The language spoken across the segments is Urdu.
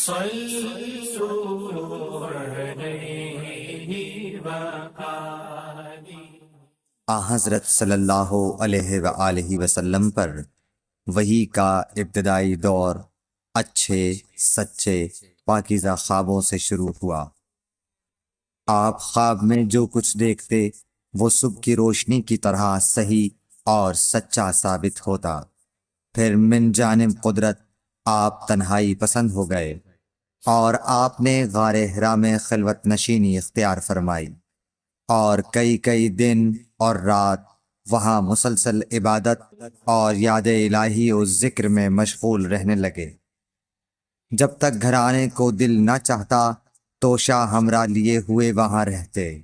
صلوا علیہ وآلہ۔ حضرت صلی اللہ علیہ وآلہ وسلم پر وحی کا ابتدائی دور اچھے سچے پاکیزہ خوابوں سے شروع ہوا۔ آپ خواب میں جو کچھ دیکھتے وہ صبح کی روشنی کی طرح صحیح اور سچا ثابت ہوتا۔ پھر من جانب قدرت آپ تنہائی پسند ہو گئے اور آپ نے غار حرا میں خلوت نشینی اختیار فرمائی اور کئی دن اور رات وہاں مسلسل عبادت اور یاد الہی و ذکر میں مشغول رہنے لگے۔ جب تک گھر آنے کو دل نہ چاہتا توشہ ہمراہ لیے ہوئے وہاں رہتے۔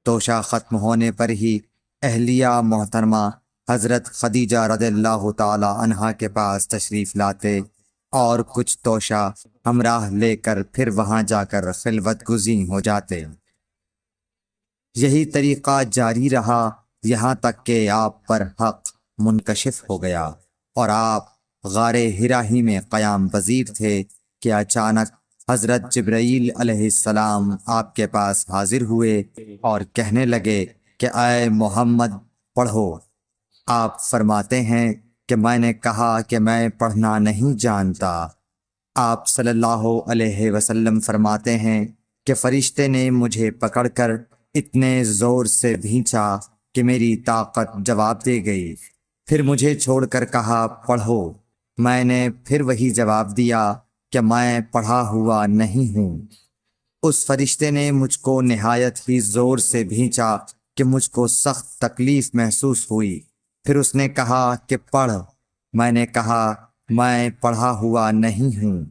توشہ ختم ہونے پر ہی اہلیہ محترمہ حضرت خدیجہ رضی اللہ تعالی عنہا کے پاس تشریف لاتے اور کچھ توشہ ہمراہ لے کر پھر وہاں جا کر خلوت گزین ہو جاتے۔ یہی طریقہ جاری رہا یہاں تک کہ آپ پر حق منکشف ہو گیا اور آپ غار حرا ہی میں قیام پذیر تھے کہ اچانک حضرت جبرائیل علیہ السلام آپ کے پاس حاضر ہوئے اور کہنے لگے کہ اے محمد پڑھو۔ آپ فرماتے ہیں کہ میں نے کہا کہ میں پڑھنا نہیں جانتا۔ آپ صلی اللہ علیہ وسلم فرماتے ہیں کہ فرشتے نے مجھے پکڑ کر اتنے زور سے بھینچا کہ میری طاقت جواب دے گئی۔ پھر مجھے چھوڑ کر کہا پڑھو۔ میں نے پھر وہی جواب دیا کہ میں پڑھا ہوا نہیں ہوں۔ اس فرشتے نے مجھ کو نہایت ہی زور سے بھینچا کہ مجھ کو سخت تکلیف محسوس ہوئی۔ پھر اس نے کہا کہ پڑھ۔ میں نے کہا میں پڑھا ہوا نہیں ہوں۔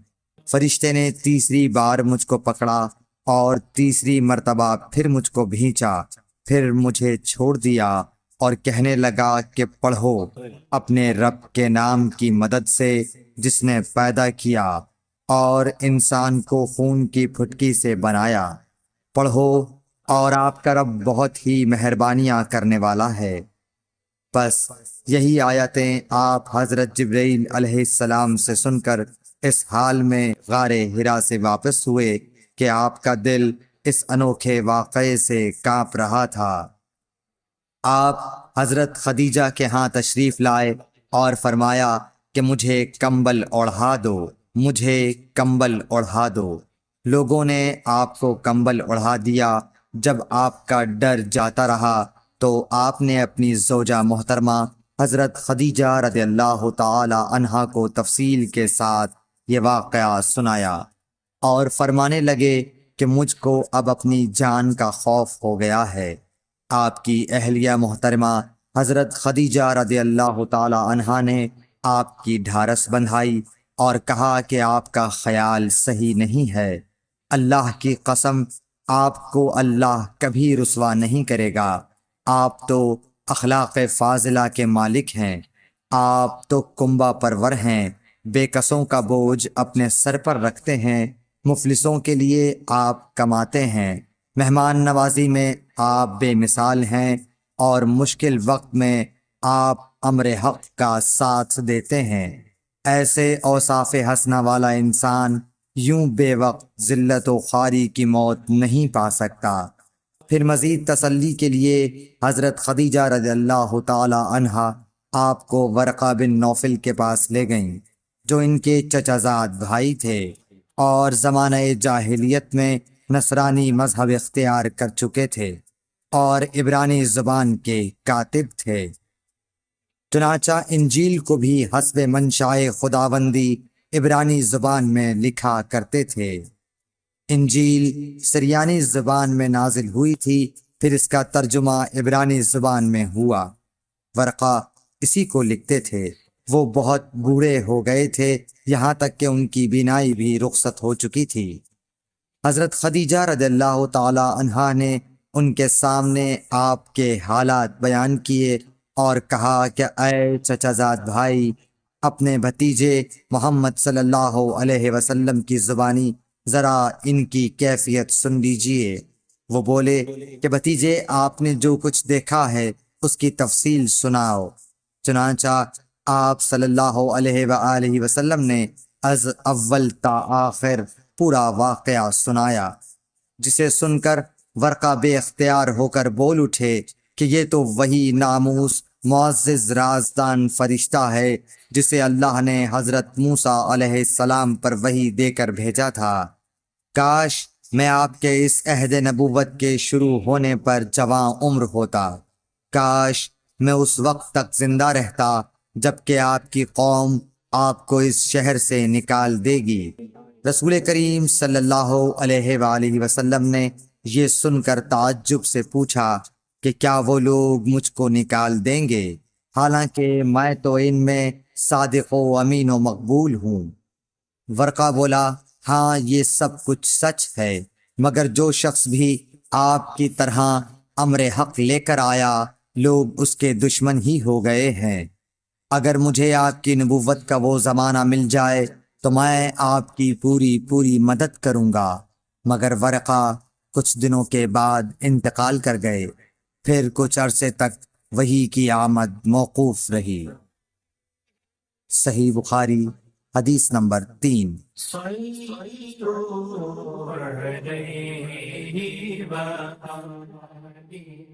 فرشتے نے تیسری بار مجھ کو پکڑا اور تیسری مرتبہ پھر مجھ کو بھینچا، پھر مجھے چھوڑ دیا اور کہنے لگا کہ پڑھو اپنے رب کے نام کی مدد سے جس نے پیدا کیا اور انسان کو خون کی پھٹکی سے بنایا۔ پڑھو اور آپ کا رب بہت ہی مہربانیاں کرنے والا ہے۔ بس یہی آیتیں آپ حضرت جبرائیل علیہ السلام سے سن کر اس حال میں غار حرا سے واپس ہوئے کہ آپ کا دل اس انوکھے واقعے سے کانپ رہا تھا۔ آپ حضرت خدیجہ کے ہاں تشریف لائے اور فرمایا کہ مجھے کمبل اوڑھا دو، مجھے کمبل اوڑھا دو۔ لوگوں نے آپ کو کمبل اوڑھا دیا۔ جب آپ کا ڈر جاتا رہا تو آپ نے اپنی زوجہ محترمہ حضرت خدیجہ رضی اللہ تعالی عنہا کو تفصیل کے ساتھ یہ واقعہ سنایا اور فرمانے لگے کہ مجھ کو اب اپنی جان کا خوف ہو گیا ہے۔ آپ کی اہلیہ محترمہ حضرت خدیجہ رضی اللہ تعالی عنہا نے آپ کی ڈھارس بندھائی اور کہا کہ آپ کا خیال صحیح نہیں ہے۔ اللہ کی قسم آپ کو اللہ کبھی رسوا نہیں کرے گا۔ آپ تو اخلاق فاضلہ کے مالک ہیں، آپ تو کنبہ پرور ہیں، بے کسوں کا بوجھ اپنے سر پر رکھتے ہیں، مفلسوں کے لیے آپ کماتے ہیں، مہمان نوازی میں آپ بے مثال ہیں اور مشکل وقت میں آپ امر حق کا ساتھ دیتے ہیں۔ ایسے اوصاف حسنہ والا انسان یوں بے وقت ذلت و خواری کی موت نہیں پا سکتا۔ پھر مزید تسلی کے لیے حضرت خدیجہ رضی اللہ تعالی عنہا آپ کو ورقہ بن نوفل کے پاس لے گئیں جو ان کے چچا زاد بھائی تھے اور زمانہ جاہلیت میں نصرانی مذہب اختیار کر چکے تھے اور عبرانی زبان کے کاتب تھے۔ چنانچہ انجیل کو بھی حسب منشائے خداوندی عبرانی زبان میں لکھا کرتے تھے۔ انجیل سریانی زبان میں نازل ہوئی تھی، پھر اس کا ترجمہ عبرانی زبان میں ہوا۔ ورقہ اسی کو لکھتے تھے۔ وہ بہت بوڑھے ہو گئے تھے، یہاں تک کہ ان کی بینائی بھی رخصت ہو چکی تھی۔ حضرت خدیجہ رضی اللہ تعالی عنہا نے ان کے سامنے آپ کے حالات بیان کیے اور کہا کہ اے چچا زاد بھائی، اپنے بھتیجے محمد صلی اللہ علیہ وسلم کی زبانی ذرا ان کی کیفیت سن لیجئے۔ وہ بولے کہ بھتیجے، آپ نے جو کچھ دیکھا ہے اس کی تفصیل سناؤ۔ چنانچہ آپ صلی اللہ علیہ وآلہ وسلم نے از اول تا آخر پورا واقعہ سنایا، جسے سن کر ورقہ بے اختیار ہو کر بول اٹھے کہ یہ تو وہی ناموس معزز رازدان فرشتہ ہے جسے اللہ نے حضرت موسیٰ علیہ السلام پر وحی دے کر بھیجا تھا۔ کاش میں آپ کے اس عہد نبوت کے شروع ہونے پر جواں عمر ہوتا، کاش میں اس وقت تک زندہ رہتا جب کہ آپ کی قوم آپ کو اس شہر سے نکال دے گی۔ رسول کریم صلی اللہ علیہ وآلہ وسلم نے یہ سن کر تعجب سے پوچھا کہ کیا وہ لوگ مجھ کو نکال دیں گے، حالانکہ میں تو ان میں صادق و امین و مقبول ہوں۔ ورقہ بولا، ہاں یہ سب کچھ سچ ہے، مگر جو شخص بھی آپ کی طرح امر حق لے کر آیا لوگ اس کے دشمن ہی ہو گئے ہیں۔ اگر مجھے آپ کی نبوت کا وہ زمانہ مل جائے تو میں آپ کی پوری مدد کروں گا، مگر ورقہ کچھ دنوں کے بعد انتقال کر گئے، پھر کچھ عرصے تک وحی کی آمد موقوف رہی۔ صحیح بخاری حدیث نمبر 3۔ صلوا علیہ وآلہ